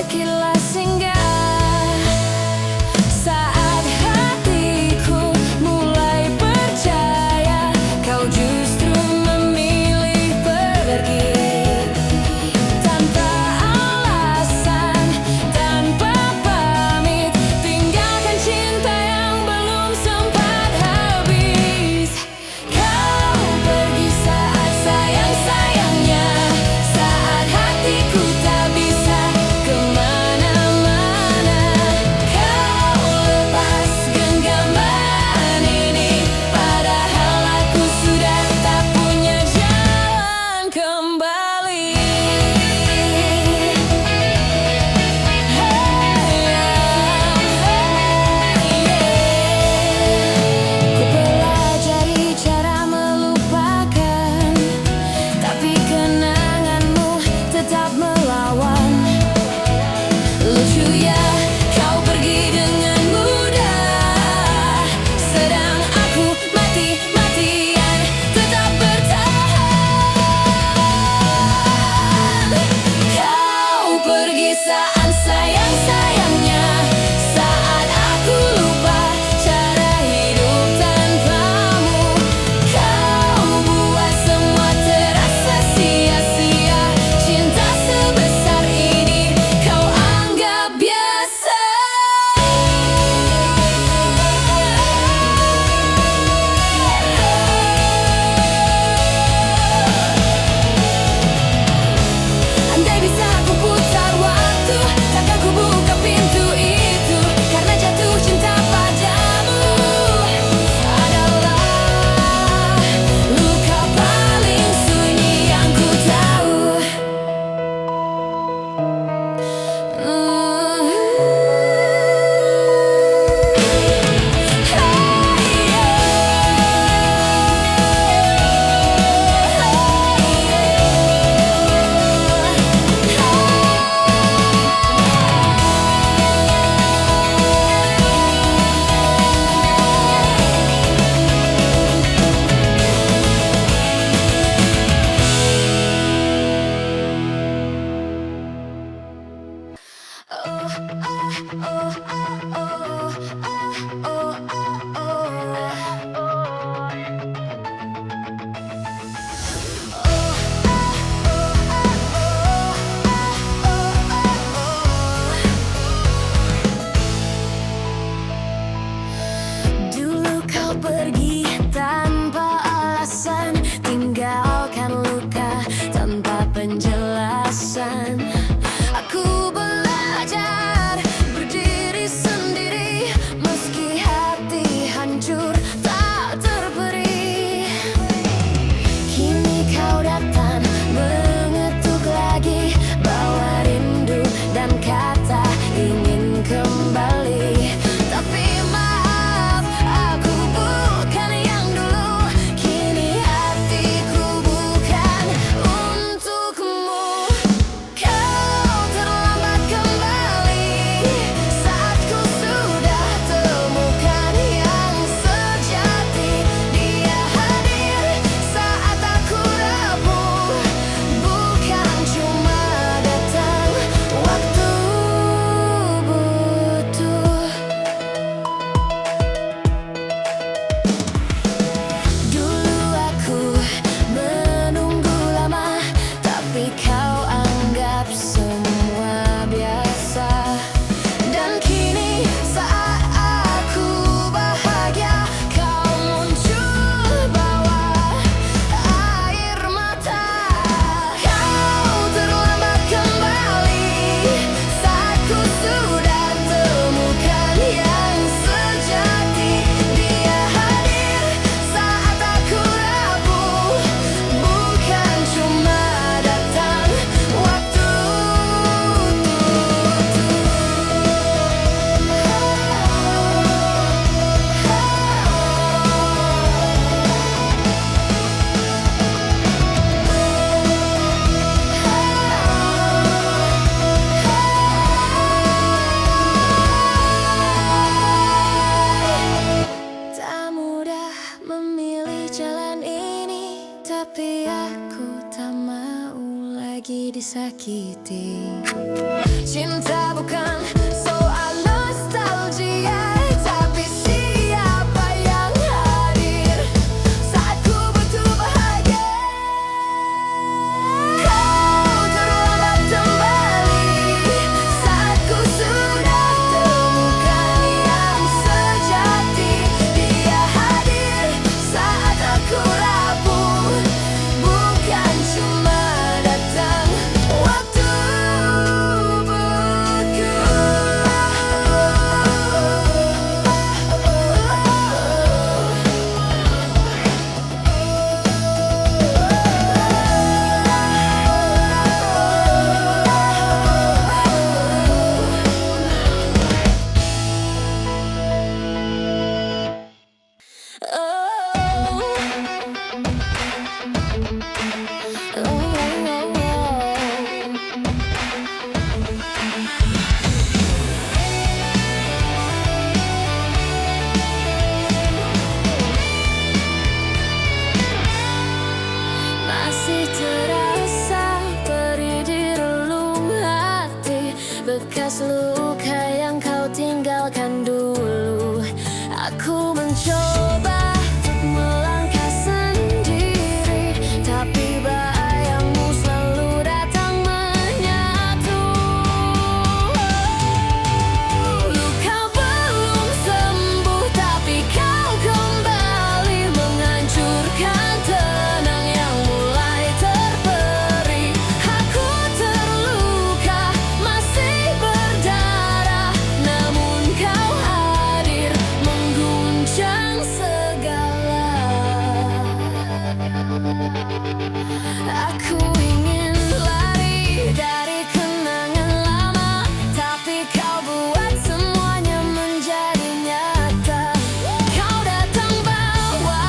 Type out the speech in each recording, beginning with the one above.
sekilas singgah saat hatiku mulai percaya kau justru memilih pergi. Tanpa alasan, tanpa pamit, tinggalkan cinta yang belum sempat habis. Kau pergi saat sayang-sayangnya, saat hatiku tak bisa kemana-mana. Kau lepas genggaman ini, padahal aku sudah tak punya jalan kembali. Ku pelajari cara melupakan, tapi kenanganmu tetap melawan. Lucu ya, kau pergi dengan mudah, sedang aku mati-matian tetap bertahan. Kau pergi saat sayang-sayangnya, saat aku lupa cara hidup tanpamu. Kau buat semua terasa sia-sia, cinta sebesar ini kau anggap biasa. Andai bisa aku putar waktu, takkan ku buka pintu itu, karena jatuh cinta padamu adalah luka paling sunyi yang ku tahu. Dulu kau pergi tanpa alasan, tinggalkan luka tanpa penjelasan. Aku belajar berdiri sendiri, meski hati hancur tak terperi. Kini kau datang mengetuk lagi, bawa rindu dan kata ingin kembali. Tapi maaf, aku bukan yang dulu, kini hatiku bukan untukmu. Kau terlambat kembali saat ku sudah temukan yang sejati. Dia hadir saat aku rapuh, bukan cuma datang waktu butuh. Dulu aku menunggu lama, tapi kau anggap semua biasa. Dan kini saat aku bahagia, kau muncul bawa air mata. Kau terlambat kembali saat ku sudah temukan yang sejati. Dia hadir saat aku rapuh, bukan cuma datang waktu tak mudah memilih jalan ini, tapi aku tak mau lagi. lagi disakiti. Cinta bukan soal nostalgia, tapi siapa yang hadir saat ku butuh bahagia. Kau terlambat kembali saat ku sudah temukan yang sejati. Dia hadir saat aku rapuh, bukan cuma datang waktu buku. Masih terasa perih di relung hati, bekas luka yang kau tinggalkan dulu. Aku mencoba untuk melangkah sendiri, tapi bahayamu selalu datang menyatu. Luka belum sembuh, tapi kau kembali menghancurkan tenang yang mulai terperi. Aku terluka, masih berdarah, namun kau hadir mengguncang segala. Aku ingin lari dari kenangan lama, tapi kau buat semuanya menjadi nyata. Kau datang bawa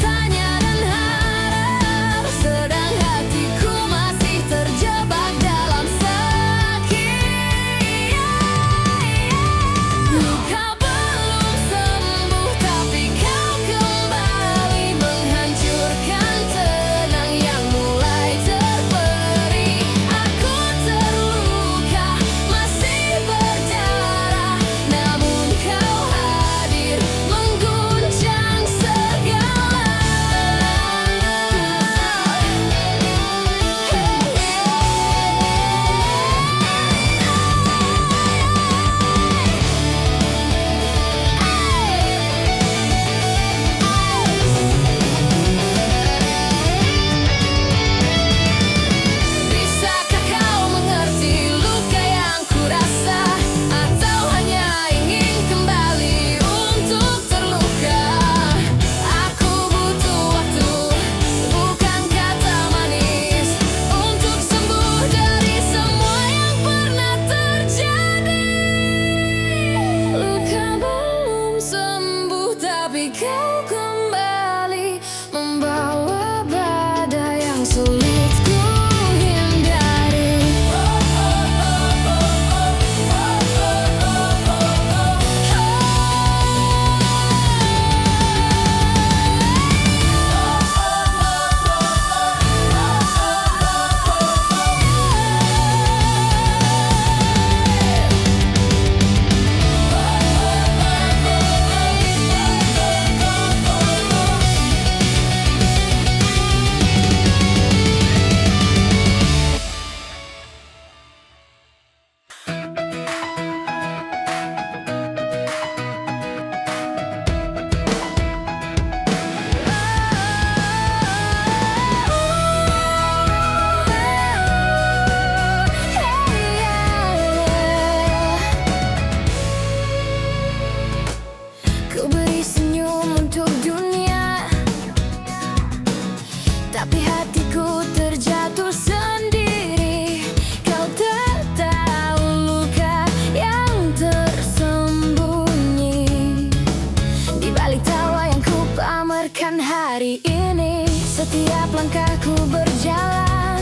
tanya dan harap, sedang hatiku masih terjebak dalam sakit. Luka belum sembuh, tapi kau kembali menghancurkan tenang yang mulai terperi. Aku terluka, masih berdarah, namun kau hadir mengguncang segala. Bisakah kau mengerti luka yang kurasa, atau hanya ingin kembali untuk terluka? Aku butuh waktu, bukan kata manis, untuk sembuh dari semua yang pernah terjadi. Luka belum sembuh, tapi kau kembali membawa badai yang sulit ku hindari. Ku beri senyum untuk dunia, tapi hatiku terjatuh sendiri. Kau tak tahu luka yang tersembunyi di balik tawa yang ku pamerkan hari ini. Setiap langkahku berjalan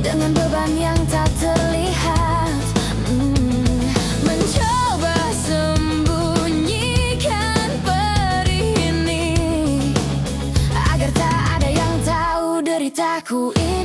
dengan beban yang tak terlihat, mencoba sembunyikan perih ini agar tak ada yang tahu deritaku ini.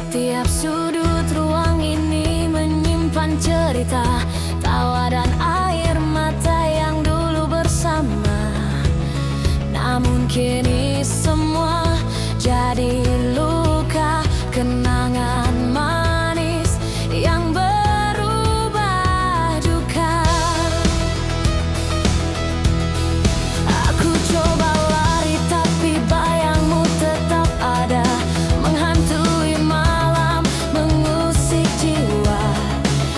Setiap sudut ruang ini menyimpan cerita, tawa dan air mata yang dulu bersama. Namun kini semua jadi luka, kenangan manis yang berubah duka. Aku coba lari tapi bayangmu tetap ada, menghantui malam, mengusik jiwa.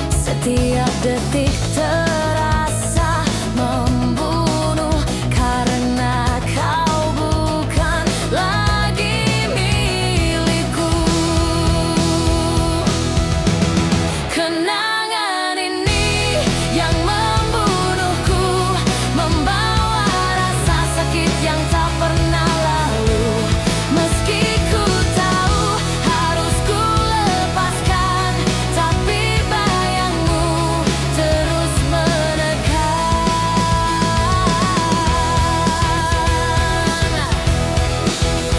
Setiap detik terasa membunuh, karena kau bukan lagi milikku. Kenangan ini yang membunuhku, membawa rasa sakit yang tak pernah lalu. Meski ku tahu harus ku lepaskan, tapi bayangmu terus menekan.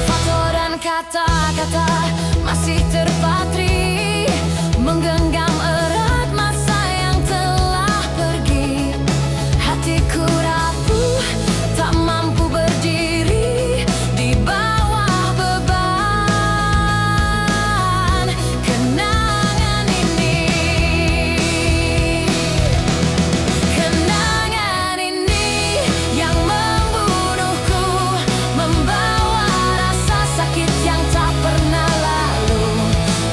Foto dan kata-kata masih terpatri, menggenggam erat masa yang telah pergi. Hatiku rapuh, tak mampu berdiri di bawah beban kenangan ini. Kenangan ini yang membunuhku, membawa rasa sakit yang tak pernah lalu.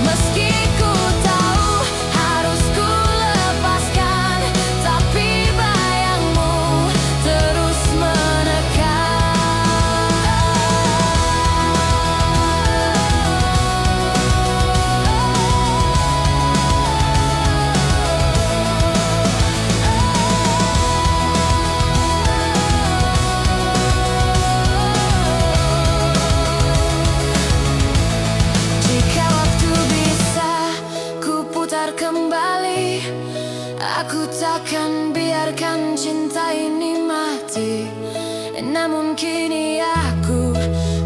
Meski ku tahu harus ku lepaskan, tapi bayangmu terus Jika waktu bisa ku putar kembali, aku takkan biarkan cinta ini mati. Namun kini aku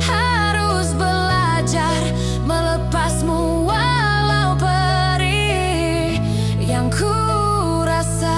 harus belajar melepasmu walau perih yang ku rasa.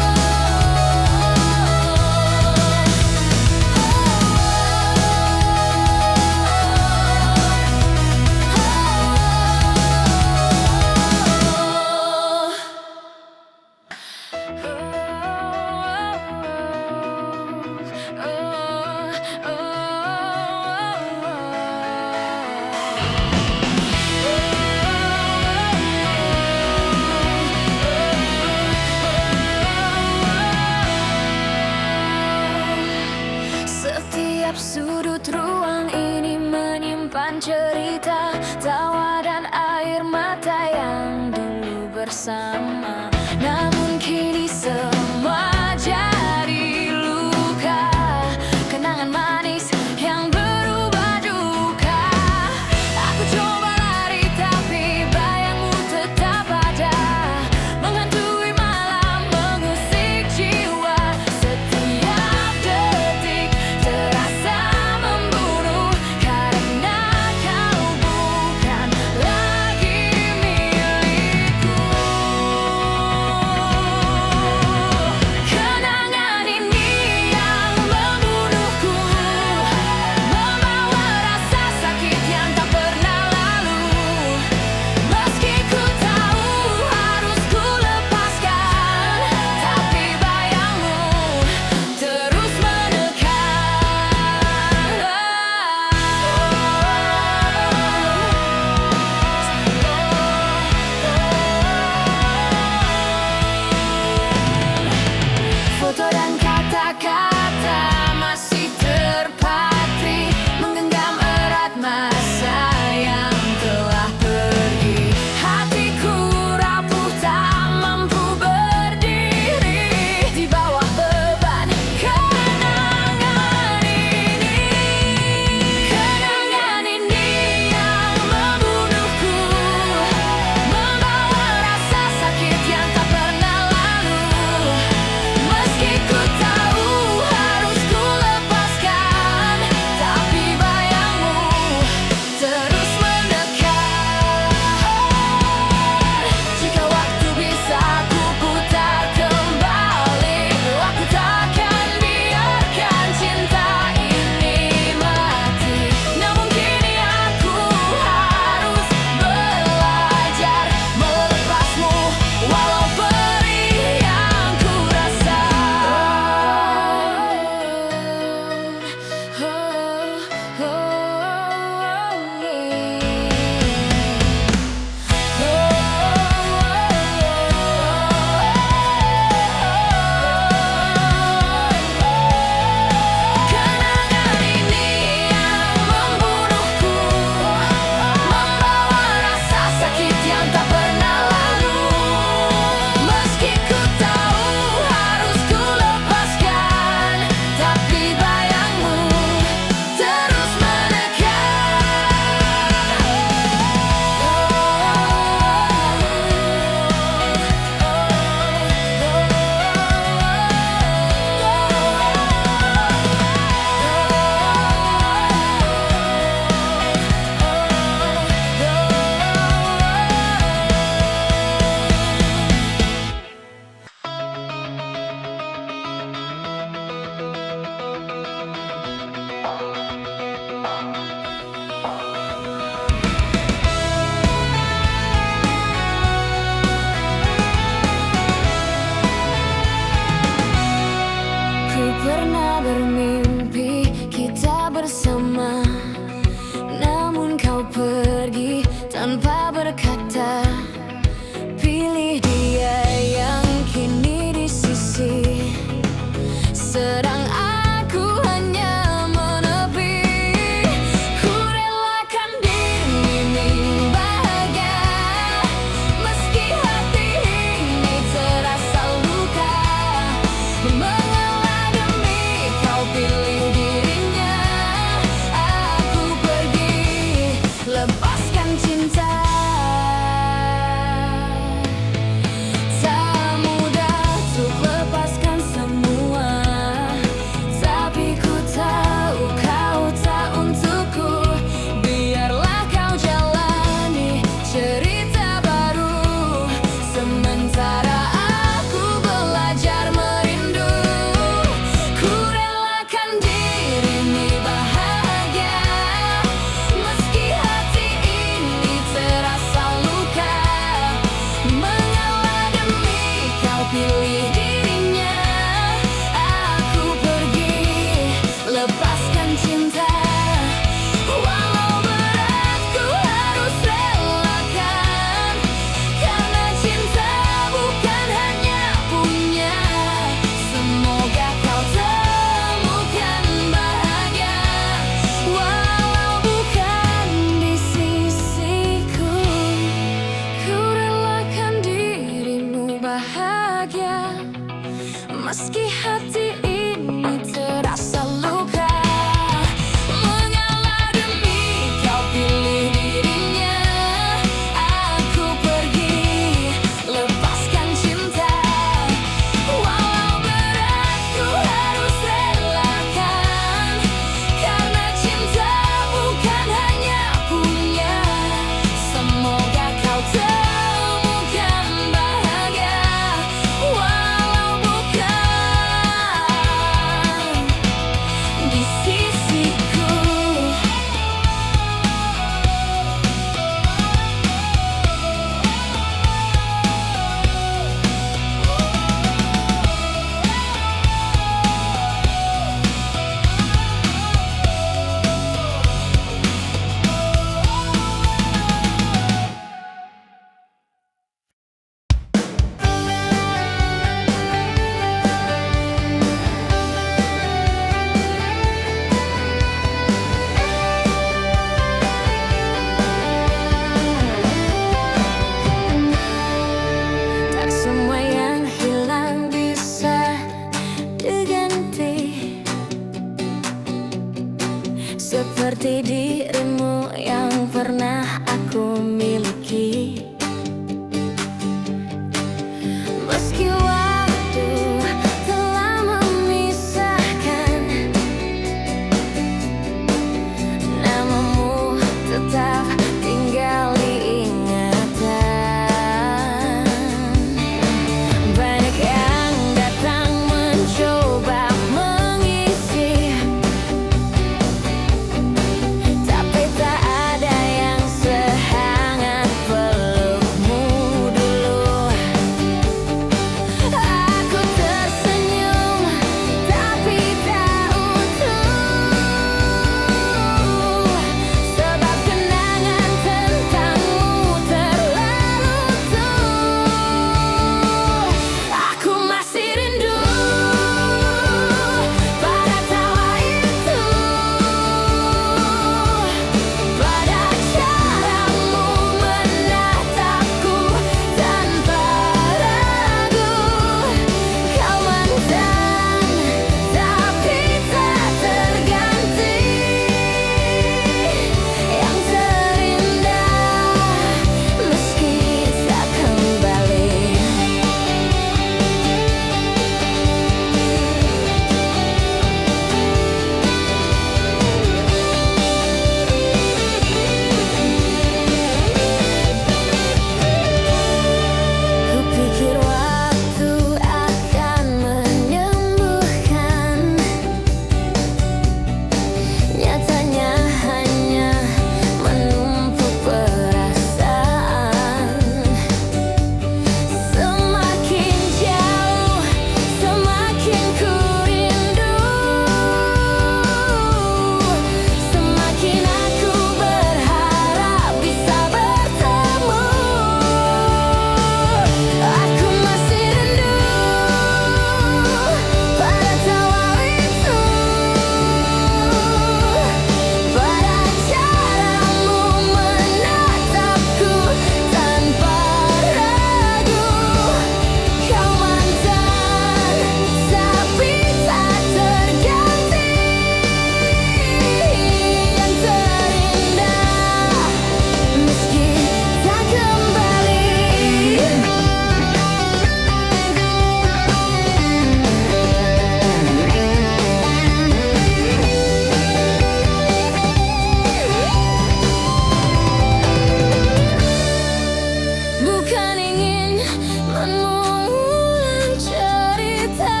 mengulang cerita.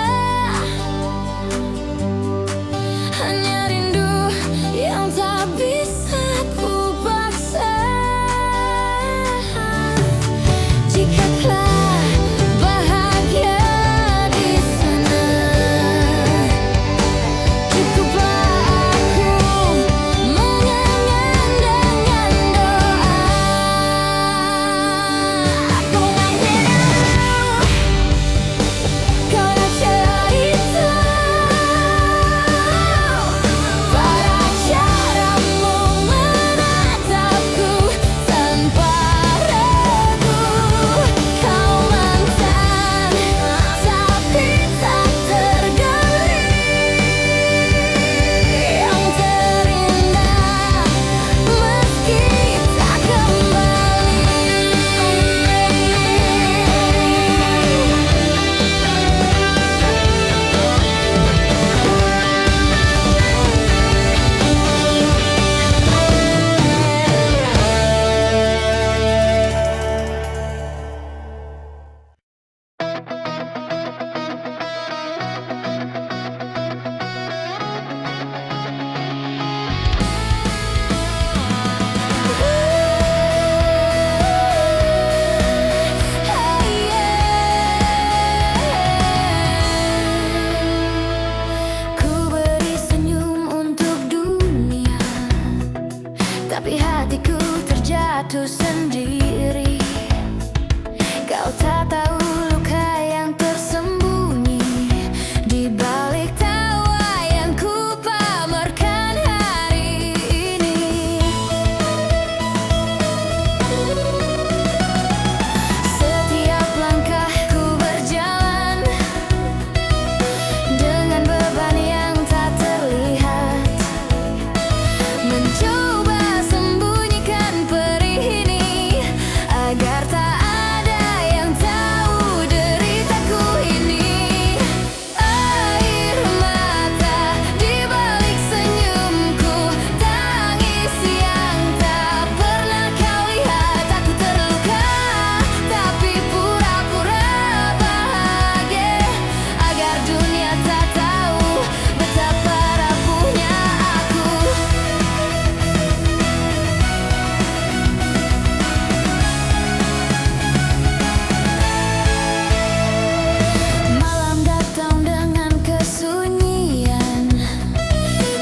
Hanya rindu yang tak bisa ku paksa. Jika telah bahagia di sana, cukuplah aku menyanyikan dengan doa. Aku ingin kau nak cerita pada caramu menatapku tanpa ragu. Kau mantan tapi tak tergali, yang terindah meski tak kembali. Ku beri senyum untuk dunia, tapi hatiku terjatuh sendiri. Kau tak tahu luka yang tersembunyi di balik tawa yang ku pamerkan hari ini. Setiap langkahku berjalan dengan beban yang tak terlihat, mencoba sembunyikan perih ini agar tak ada yang tahu deritaku ini. Air mata di balik senyumku, tangis yang tak pernah kau lihat. Aku terluka tapi pura-pura bahagia agar dunia tak tahu betapa rapuhnya aku. Malam datang dengan kesunyian,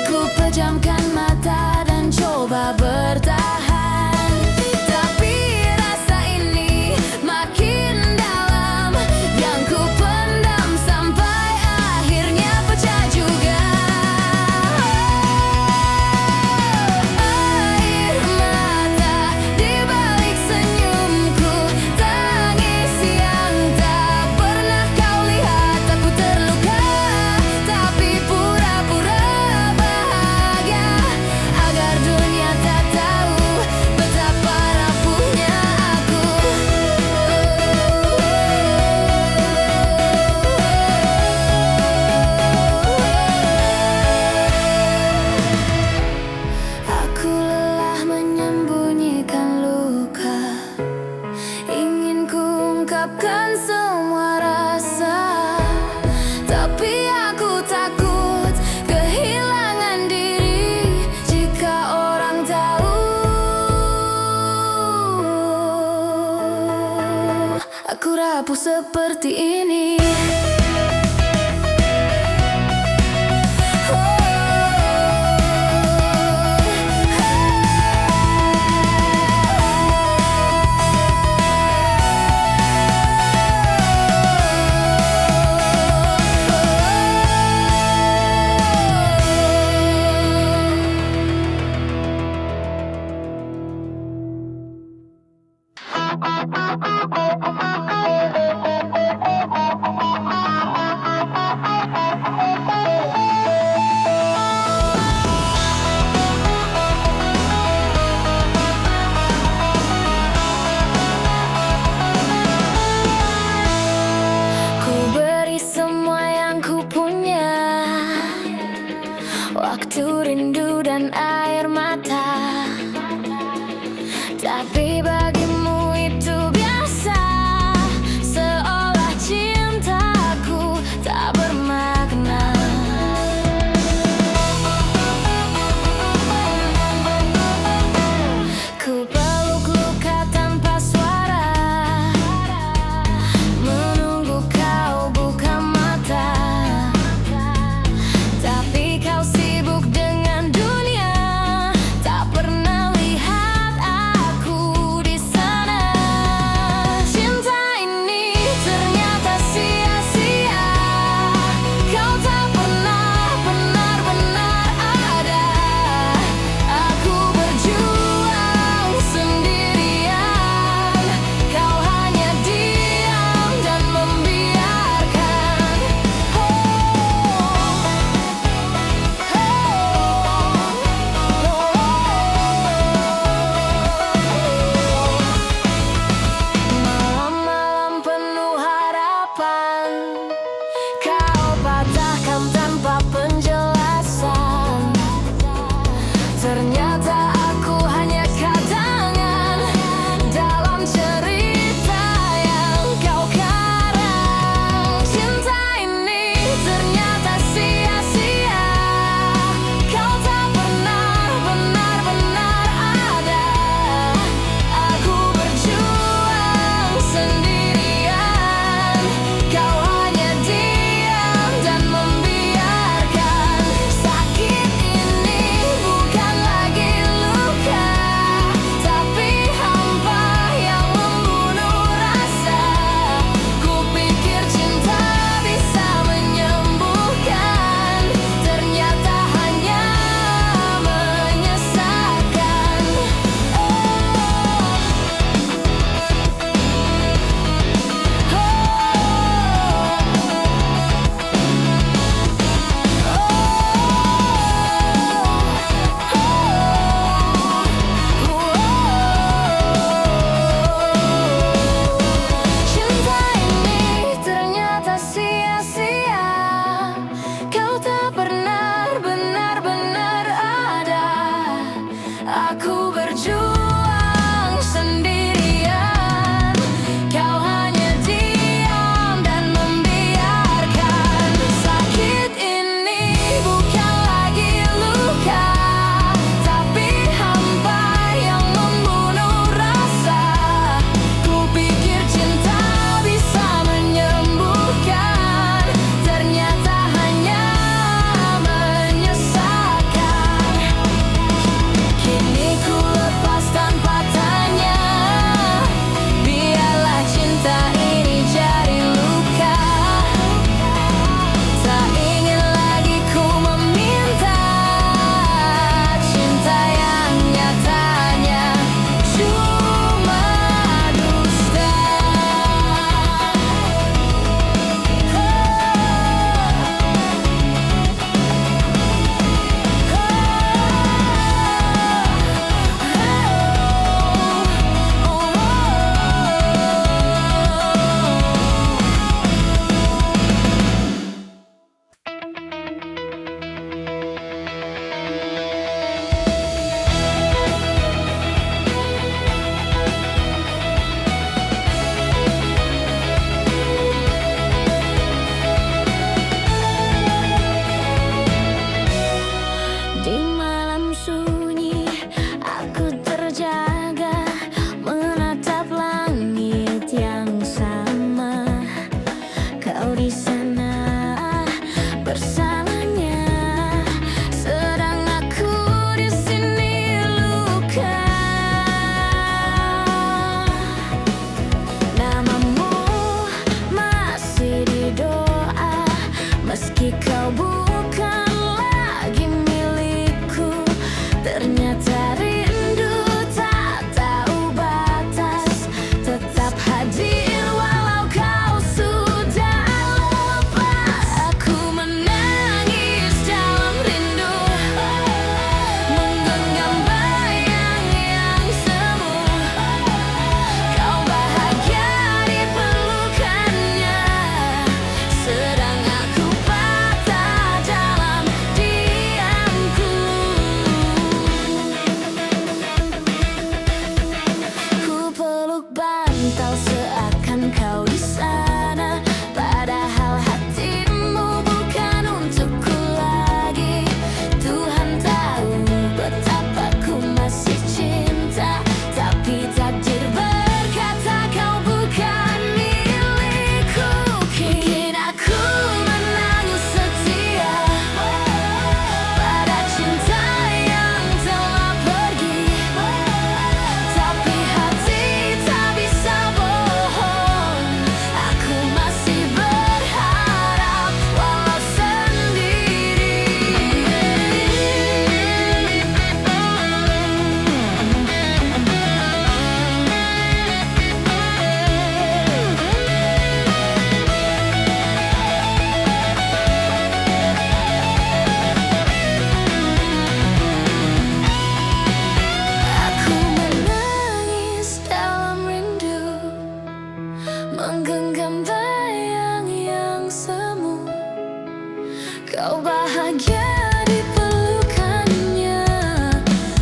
ku pejamkan mata dan coba bertahan. Tapi rasa ini makin dalam, yang ku pendam sampai akhirnya pecah juga. Air mata di balik senyumku, tangis yang tak pernah kau lihat. Aku terluka tapi pura-pura bahagia agar dunia tak tahu betapa rapuhnya aku. Aku lelah menyembunyikan luka, ingin ku ungkapkan semua rasa, tapi aku takut kehilangan diri jika orang tahu aku rapuh seperti ini. Ku beri semua yang ku punya, waktu, rindu, dan air mata. Tapi bagimu itu biasa, seakan kau di sana, padahal hatimu bukan untukku lagi. Tuhan tahu betapa ku masih cinta, tapi takdir berkata kau bukan milikku. Kini aku menangis setia pada cinta yang telah pergi, tapi hati tak bisa bohong. Aku masih berharap walau sendiri. Aku menangis dalam rindu, menggenggam bayang yang semu. Kau bahagia di pelukannya,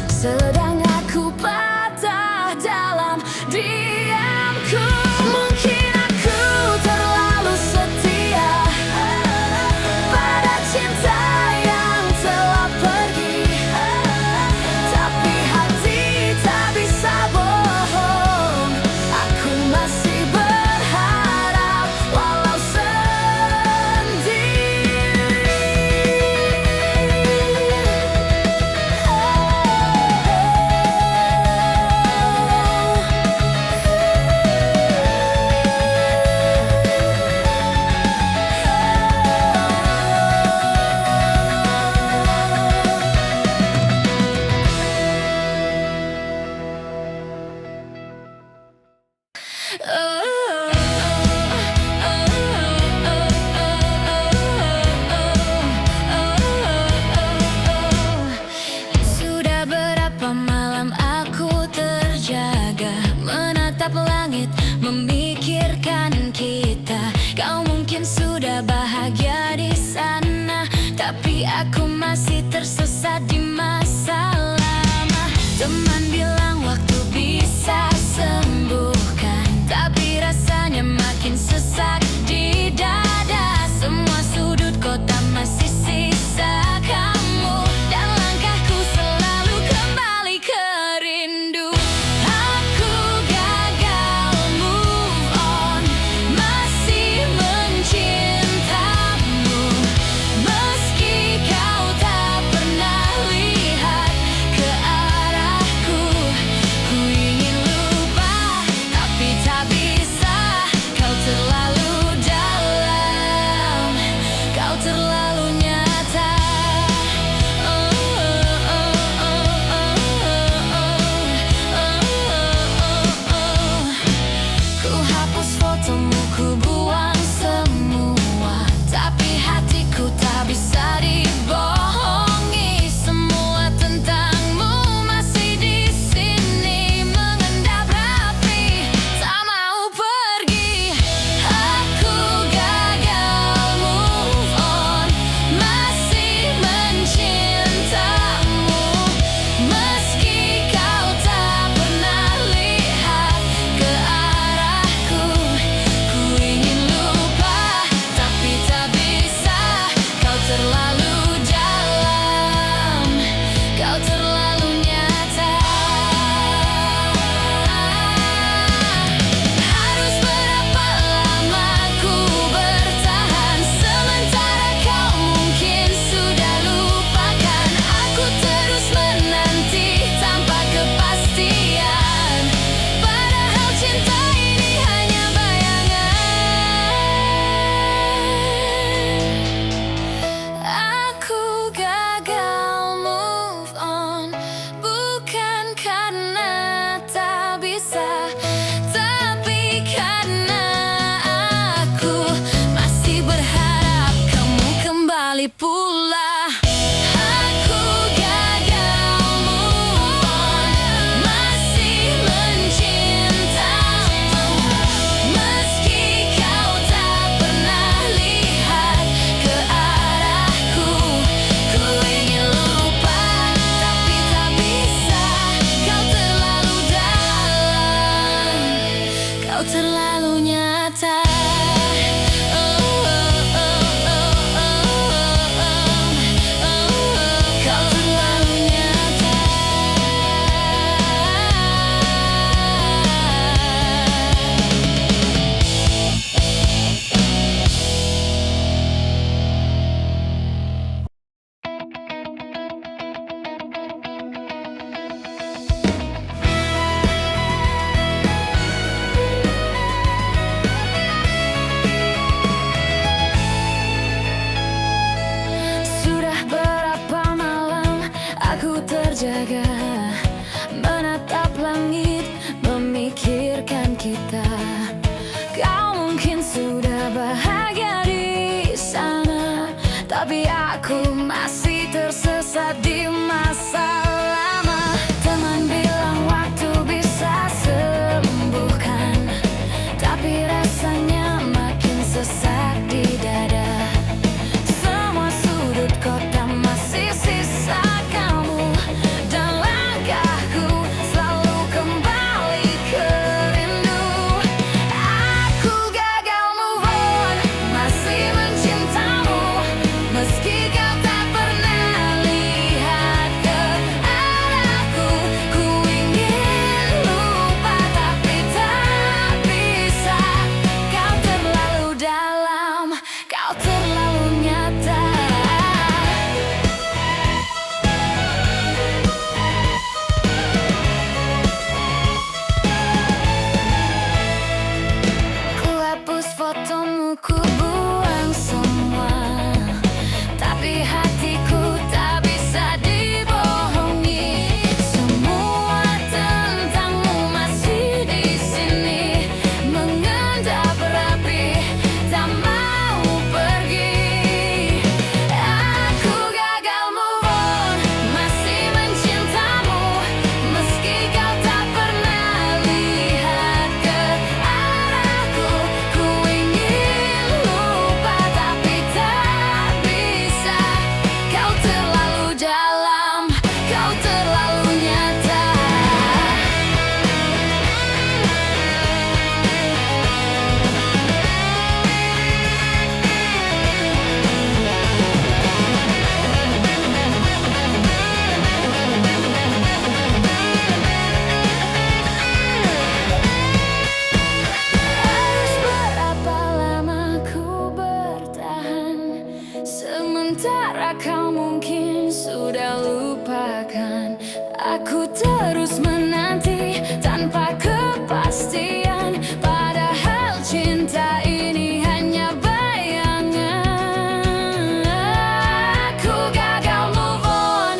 sedang aku patah dalam diamku. Mungkin aku terlalu setia pada cinta yang telah pergi, tapi hati tak bisa bohong. Aku masih berharap walau sendiri. Sudah berapa malam aku terjaga, menatap langit, memikirkan kita. Kau mungkin sudah bahagia di sana, tapi aku masih tersesat di masa lama. Teman bilang waktu bisa sembuhkan, tapi rasanya makin sesak di dada. Semua sudut kota masih sisa kamu, dan langkahku selalu kembali ke rindu. Aku gagal move on, masih mencintamu, meski kau tak pernah lihat ke arahku. Ku ingin lupa, tapi tak bisa. Kau terlalu dalam, kau terlalu nyata. Ku hapus fotomu, ku buang semua, tapi hatiku tak bisa dibohongi. Semua tentangmu masih di sini, mengendap rapi, tak mau pergi. Aku gagal move on, masih mencintamu, meski kau tak pernah lihat ke arahku. Ku ingin lupa, tapi tak bisa. Kau terlalu dalam, kau terlalu nyata. Harus berapa lama ku bertahan, sementara kau mungkin sudah lupakan. Aku terus menanti tanpa kepastian, padahal cinta ini hanya bayangan. Aku gagal move on, bukan karena tak bisa, tapi karena aku masih berharap kamu kembali pula. Aku gagal move on, masih mencintamu, meski kau tak pernah lihat ke arahku. Ku ingin lupa, tapi tak bisa. Kau terlalu dalam, kau terlalu terlalu nyata. Oh, oh, oh, oh, oh, oh, oh. Kau terlalu nyata. Sudah berapa malam aku terjaga, menatap langit, memikirkan kita. Kau mungkin sudah bahagia di sana, tapi aku masih tersesat di masa lama. Teman bilang waktu bisa sembuhkan, tapi rasanya makin sesak di dada. Semua sudut kota masih sisa kamu, dan langkahku selalu kembali ke rindu. Aku gagal move on, masih mencintamu, meski kau tak pernah lihat ke arahku. Ku ingin lupa tapi tak bisa. Kau terlalu dalam, kau terlalu nyata. Ku hapus fotomu, ku buang semua, tapi hatiku tak bisa dibohongi. Semua tentangmu masih di sini, mengendap rapi, tak mau pergi. Aku gagal move on, masih mencintamu, meski kau tak pernah lihat ke arahku. Ku ingin lupa tapi tak bisa. Kau terlalu dalam, kau terlalu nyata. Harus berapa lama ku bertahan, sementara kau mungkin sudah lupakan. Aku terus menanti tanpa kepastian, padahal cinta ini hanya bayangan. Aku gagal move on,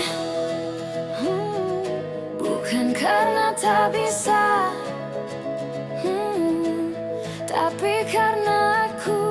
bukan karena tak bisa, tapi karena aku